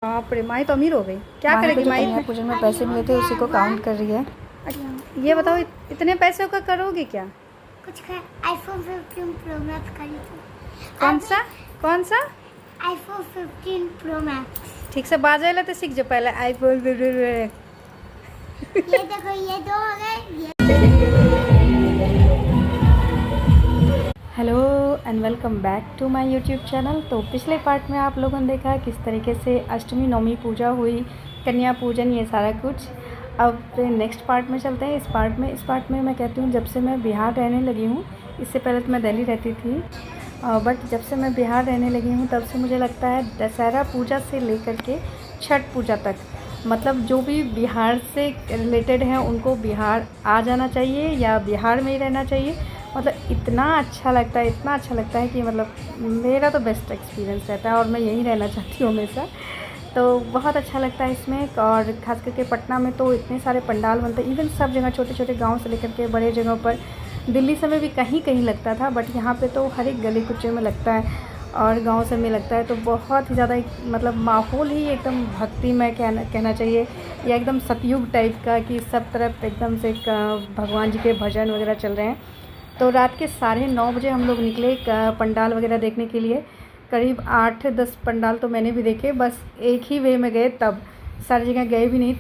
बाप रे, माई तो अमीर हो गई। क्या करेगी माई? कन्या पूजन में पैसे मिले थे उसी को काउंट कर रही है। ये बताओ इतने पैसों का करोगी क्या? कुछ आईफोन 15 प्रो मैक्स खरीदी। कौन सा? IPhone 15 pro max. ठीक से बाजे तो सीख जो पहले आईफोन। ये देखो, ये दो हो गए। Hello and welcome back to my YouTube channel. तो पिछले पार्ट में आप लोगों ने देखा किस तरीके से अष्टमी नवमी पूजा हुई, कन्या पूजन, ये सारा कुछ। अब नेक्स्ट पार्ट में चलते हैं। इस पार्ट में मैं कहती हूँ, जब से मैं बिहार रहने लगी हूँ, इससे पहले तो मैं दिल्ली रहती थी, बट जब से मैं बिहार रहने लगी हूँ तब से मुझे लगता है दशहरा पूजा से लेकर के छठ पूजा तक, मतलब जो भी बिहार से रिलेटेड हैं उनको बिहार आ जाना चाहिए या बिहार में ही रहना चाहिए। मतलब इतना अच्छा लगता है कि मतलब मेरा तो बेस्ट एक्सपीरियंस रहता है और मैं यहीं रहना चाहती हूँ हमेशा। तो बहुत अच्छा लगता है इसमें। और ख़ास करके पटना में तो इतने सारे पंडाल बनते हैं, इवन सब जगह, छोटे छोटे गांव से लेकर के बड़े जगहों पर। दिल्ली से में भी कहीं कहीं लगता था, बट यहाँ पे तो हर एक गली कुचे में लगता है और गांव से में लगता है। तो बहुत ही ज़्यादा मतलब माहौल ही एकदम भक्तिमय कहना चाहिए, या एकदम सतयुग टाइप का, कि सब तरफ एकदम से भगवान जी के भजन वगैरह चल रहे हैं। तो रात के 9:30 बजे हम लोग निकले पंडाल वगैरह देखने के लिए। करीब 8-10 पंडाल तो मैंने भी देखे, बस एक ही वे में गए, तब सारी जगह गए भी नहीं।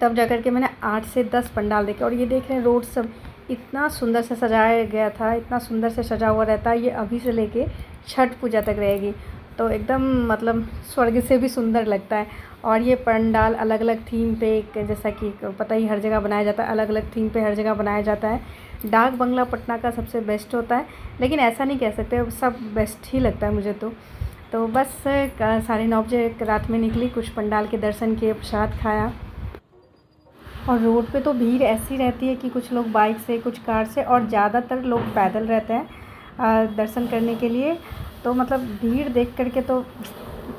तब जा कर के मैंने 8 से 10 पंडाल देखे। और ये देख रहे हैं, रोड सब इतना सुंदर से सजाया गया था, इतना सुंदर से सजा हुआ रहता है। ये अभी से लेके छठ पूजा तक रहेगी, तो एकदम मतलब स्वर्ग से भी सुंदर लगता है। और ये पंडाल अलग अलग थीम पे, जैसा कि पता ही हर जगह बनाया जाता है, अलग अलग थीम पे हर जगह बनाया जाता है। डाक बंगला पटना का सबसे बेस्ट होता है, लेकिन ऐसा नहीं कह सकते, सब बेस्ट ही लगता है मुझे तो बस 9:30 बजे रात में निकली, कुछ पंडाल के दर्शन किए, प्रसाद खाया। और रोड पे तो भीड़ ऐसी रहती है कि कुछ लोग बाइक से, कुछ कार से, और ज़्यादातर लोग पैदल रहते हैं दर्शन करने के लिए। तो मतलब भीड़ देख करके तो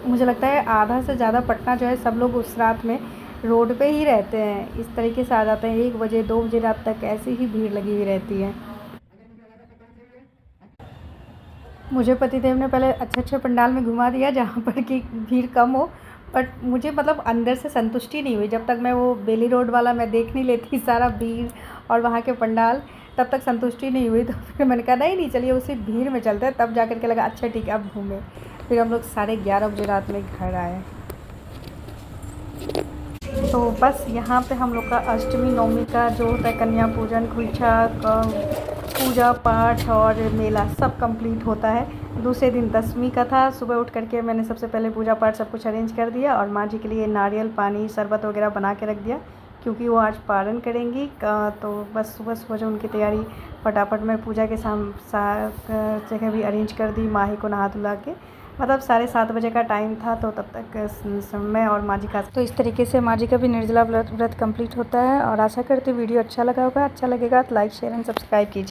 मुझे लगता है आधा से ज़्यादा पटना जो है, सब लोग उस रात में रोड पे ही रहते हैं, इस तरीके से आ जाते हैं। 1 बजे 2 बजे रात तक ऐसी ही भीड़ लगी हुई रहती है। मुझे पतिदेव ने पहले अच्छे पंडाल में घुमा दिया जहाँ पर कि भीड़ कम हो, बट मुझे मतलब अंदर से संतुष्टि नहीं हुई जब तक मैं वो बेली रोड वाला मैं देख नहीं लेती सारा भीड़ और वहाँ के पंडाल, तब तक संतुष्टि नहीं हुई। तो फिर मैंने कहा नहीं चलिए उसी भीड़ में चलते हैं। तब जा कर के लगा अच्छा ठीक है अब घूमें। फिर हम लोग 11:30 बजे रात में घर आए। तो बस यहाँ पे हम लोग का अष्टमी नवमी का जो होता है, कन्या पूजन, खोइछा का पूजा पाठ और मेला सब कंप्लीट होता है। दूसरे दिन दशमी का था। सुबह उठ करके मैंने सबसे पहले पूजा पाठ सब कुछ अरेंज कर दिया और माँ जी के लिए नारियल पानी शरबत वगैरह बना के रख दिया, क्योंकि वो आज पारण करेंगी। तो बस सुबह जो उनकी तैयारी फटाफट में पूजा के जगह भी अरेंज कर दी, माही को नहा धुला के। मतलब 7:30 बजे का टाइम था, तो तब तक मैं और माँ जी का, तो इस तरीके से माँ जी का भी निर्जला व्रत कंप्लीट होता है। और आशा करती वीडियो अच्छा लगा होगा। अच्छा लगेगा तो लाइक शेयर एंड सब्सक्राइब कीजिए।